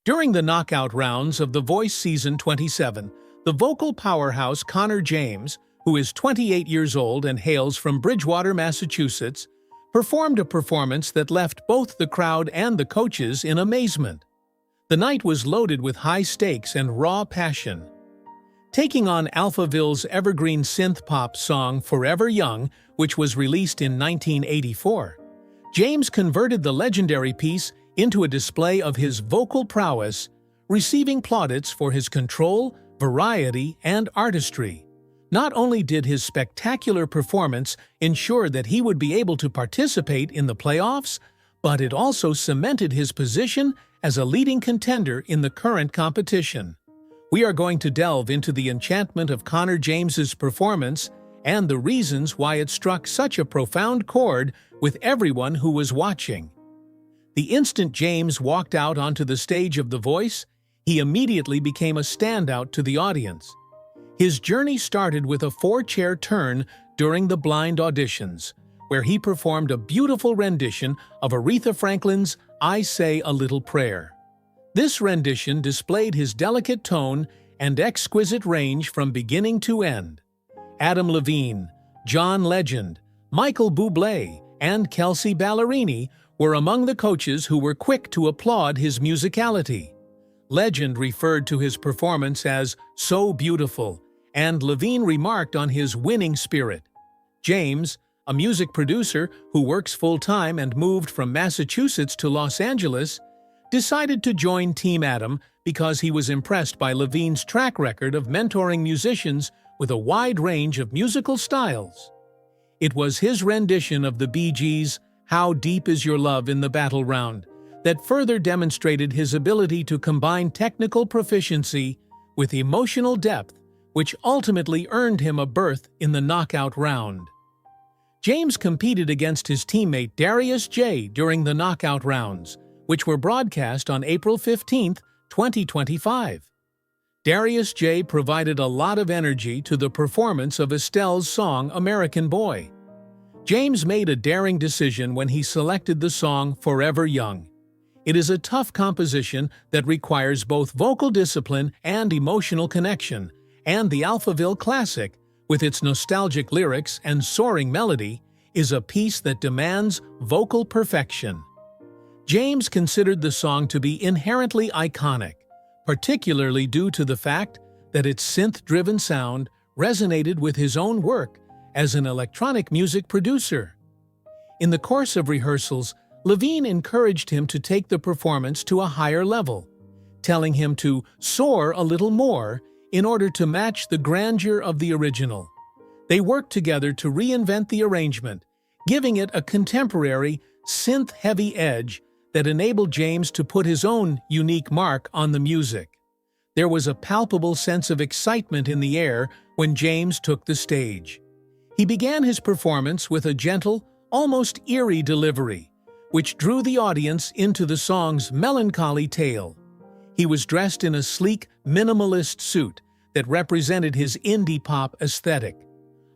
During the knockout rounds of The Voice Season 27, the vocal powerhouse Conor James, who is 28 years old and hails from Bridgewater, Massachusetts, performed a performance that left both the crowd and the coaches in amazement. The night was loaded with high stakes and raw passion. Taking on Alphaville's evergreen synth-pop song Forever Young, which was released in 1984, James converted the legendary piece into a display of his vocal prowess, receiving plaudits for his control, variety, and artistry. Not only did his spectacular performance ensure that he would be able to participate in the playoffs, but it also cemented his position as a leading contender in the current competition. We are going to delve into the enchantment of Conor James's performance and the reasons why it struck such a profound chord with everyone who was watching. The instant James walked out onto the stage of The Voice, he immediately became a standout to the audience. His journey started with a 4-chair turn during the blind auditions, where he performed a beautiful rendition of Aretha Franklin's I Say a Little Prayer. This rendition displayed his delicate tone and exquisite range from beginning to end. Adam Levine, John Legend, Michael Bublé, and Kelsey Ballerini were among the coaches who were quick to applaud his musicality. Legend referred to his performance as so beautiful, and Levine remarked on his winning spirit. James, a music producer who works full-time and moved from Massachusetts to Los Angeles, decided to join Team Adam because he was impressed by Levine's track record of mentoring musicians with a wide range of musical styles. It was his rendition of the Bee Gees' How Deep Is Your Love in the Battle Round that further demonstrated his ability to combine technical proficiency with emotional depth, which ultimately earned him a berth in the knockout round. James competed against his teammate Darius J. during the knockout rounds, which were broadcast on April 15, 2025. Darius J. provided a lot of energy to the performance of Estelle's song American Boy. James made a daring decision when he selected the song Forever Young. It is a tough composition that requires both vocal discipline and emotional connection, and the Alphaville classic, with its nostalgic lyrics and soaring melody, is a piece that demands vocal perfection. James considered the song to be inherently iconic, particularly due to the fact that its synth-driven sound resonated with his own work as an electronic music producer. In the course of rehearsals, Levine encouraged him to take the performance to a higher level, telling him to soar a little more in order to match the grandeur of the original. They worked together to reinvent the arrangement, giving it a contemporary, synth-heavy edge that enabled James to put his own unique mark on the music. There was a palpable sense of excitement in the air when James took the stage. He began his performance with a gentle, almost eerie delivery, which drew the audience into the song's melancholy tale. He was dressed in a sleek, minimalist suit that represented his indie pop aesthetic.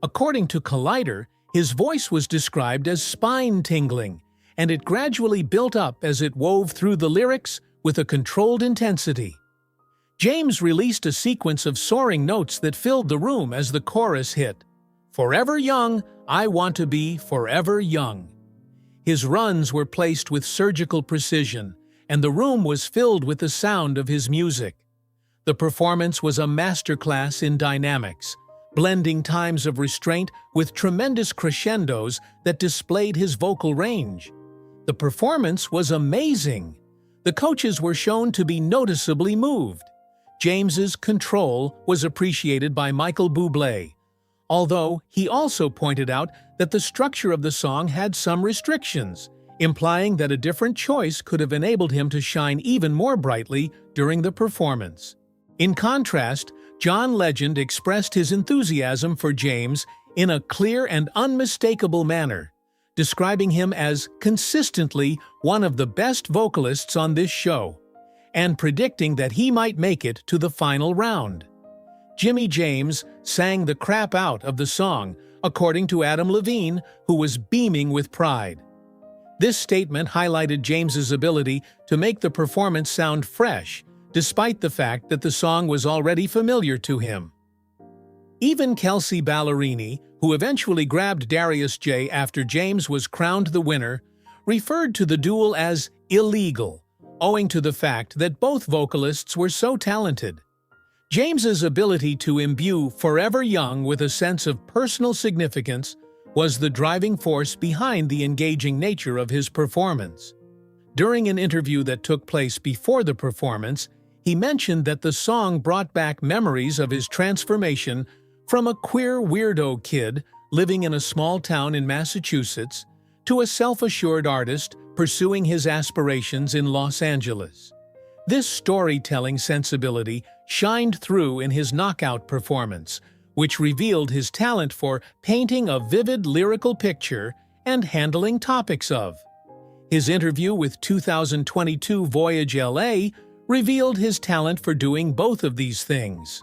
According to Collider, his voice was described as spine-tingling, and it gradually built up as it wove through the lyrics with a controlled intensity. James released a sequence of soaring notes that filled the room as the chorus hit, "Forever young, I want to be forever young." His runs were placed with surgical precision, and the room was filled with the sound of his music. The performance was a masterclass in dynamics, blending times of restraint with tremendous crescendos that displayed his vocal range. The performance was amazing. The coaches were shown to be noticeably moved. James's control was appreciated by Michael Bublé, although he also pointed out that the structure of the song had some restrictions, implying that a different choice could have enabled him to shine even more brightly during the performance. In contrast, John Legend expressed his enthusiasm for James in a clear and unmistakable manner, describing him as consistently one of the best vocalists on this show, and predicting that he might make it to the final round. Jimmy James sang the crap out of the song, according to Adam Levine, who was beaming with pride. This statement highlighted James's ability to make the performance sound fresh, despite the fact that the song was already familiar to him. Even Kelsey Ballerini, who eventually grabbed Darius J after James was crowned the winner, referred to the duel as illegal, owing to the fact that both vocalists were so talented. James's ability to imbue Forever Young with a sense of personal significance was the driving force behind the engaging nature of his performance. During an interview that took place before the performance, he mentioned that the song brought back memories of his transformation from a queer weirdo kid living in a small town in Massachusetts to a self-assured artist pursuing his aspirations in Los Angeles. This storytelling sensibility shined through in his knockout performance, which revealed his talent for painting a vivid lyrical picture and handling topics of. His interview with 2022 Voyage LA revealed his talent for doing both of these things.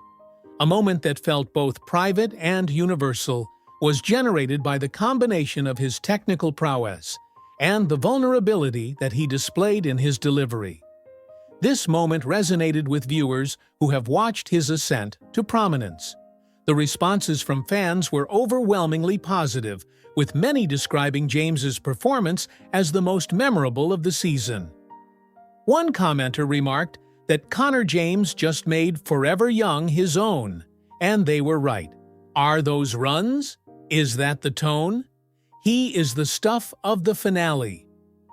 A moment that felt both private and universal was generated by the combination of his technical prowess and the vulnerability that he displayed in his delivery. This moment resonated with viewers who have watched his ascent to prominence. The responses from fans were overwhelmingly positive, with many describing James's performance as the most memorable of the season. One commenter remarked that Conor James just made Forever Young his own, and they were right. Are those runs? Is that the tone? He is the stuff of the finale.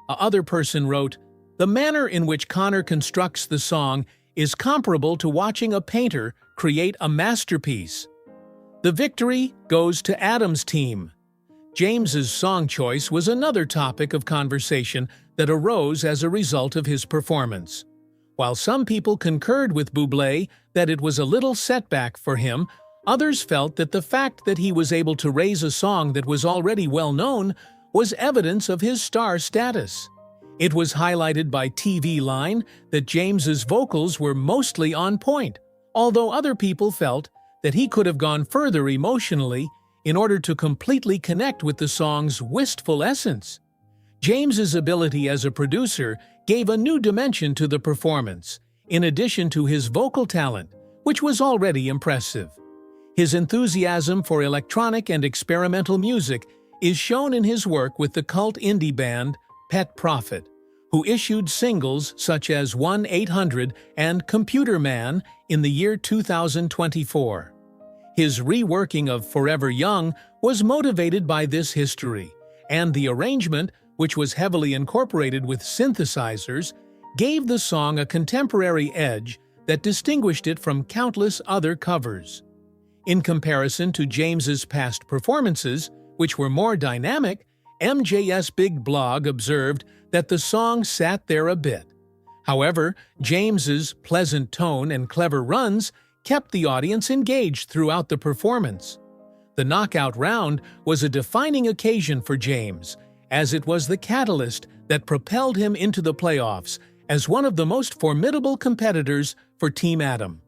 A other person wrote, "The manner in which Conor constructs the song is comparable to watching a painter create a masterpiece." The victory goes to Adam's team. James's song choice was another topic of conversation that arose as a result of his performance. While some people concurred with Bublé that it was a little setback for him, others felt that the fact that he was able to raise a song that was already well known was evidence of his star status. It was highlighted by TV Line that James's vocals were mostly on point, although other people felt that he could have gone further emotionally in order to completely connect with the song's wistful essence. James's ability as a producer gave a new dimension to the performance, in addition to his vocal talent, which was already impressive. His enthusiasm for electronic and experimental music is shown in his work with the cult indie band Pet Prophet, who issued singles such as 1-800 and Computer Man in the year 2024. His reworking of Forever Young was motivated by this history, and the arrangement, which was heavily incorporated with synthesizers, gave the song a contemporary edge that distinguished it from countless other covers. In comparison to James's past performances, which were more dynamic, MJ's Big Blog observed that the song sat there a bit. However, James's pleasant tone and clever runs kept the audience engaged throughout the performance. The knockout round was a defining occasion for James, as it was the catalyst that propelled him into the playoffs as one of the most formidable competitors for Team Adam.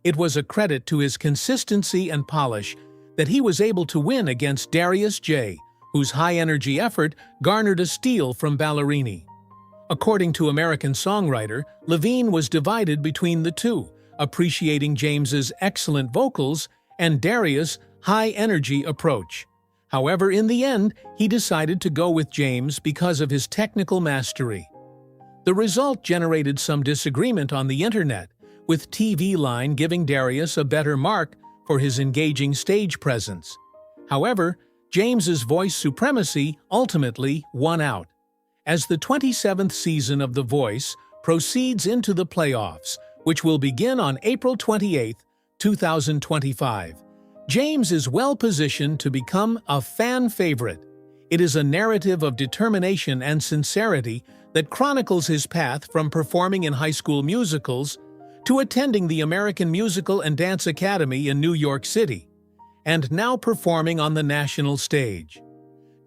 It was a credit to his consistency and polish that he was able to win against Darius J, whose high-energy effort garnered a steal from Ballerini. According to American songwriter, Levine was divided between the two, appreciating James's excellent vocals and Darius' high-energy approach. However, in the end, he decided to go with James because of his technical mastery. The result generated some disagreement on the internet, with TV Line giving Darius a better mark for his engaging stage presence. However, James's voice supremacy ultimately won out. As the 27th season of The Voice proceeds into the playoffs, which will begin on April 28, 2025, James is well-positioned to become a fan favorite. It is a narrative of determination and sincerity that chronicles his path from performing in high school musicals to attending the American Musical and Dance Academy in New York City, and now performing on the national stage.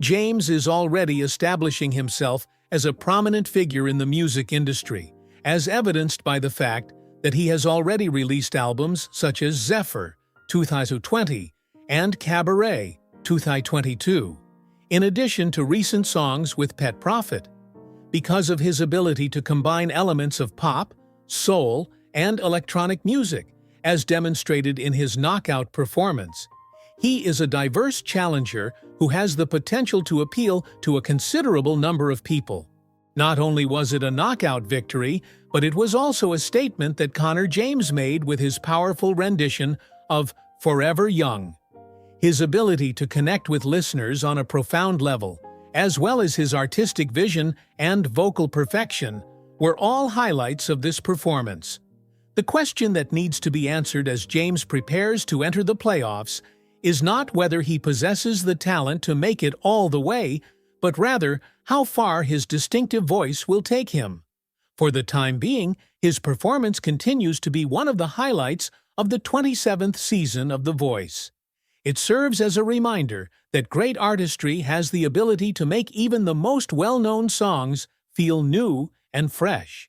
James is already establishing himself as a prominent figure in the music industry, as evidenced by the fact that he has already released albums such as Zephyr, 2020, and Cabaret, 2022, in addition to recent songs with Pet Prophet. because of his ability to combine elements of pop, soul, and electronic music, as demonstrated in his knockout performance. He is a diverse challenger who has the potential to appeal to a considerable number of people. Not only was it a knockout victory, but it was also a statement that Conor James made with his powerful rendition of Forever Young. His ability to connect with listeners on a profound level, as well as his artistic vision and vocal perfection, were all highlights of this performance. The question that needs to be answered as James prepares to enter the playoffs is not whether he possesses the talent to make it all the way, but rather how far his distinctive voice will take him. For the time being, his performance continues to be one of the highlights of the 27th season of The Voice. It serves as a reminder that great artistry has the ability to make even the most well-known songs feel new and fresh.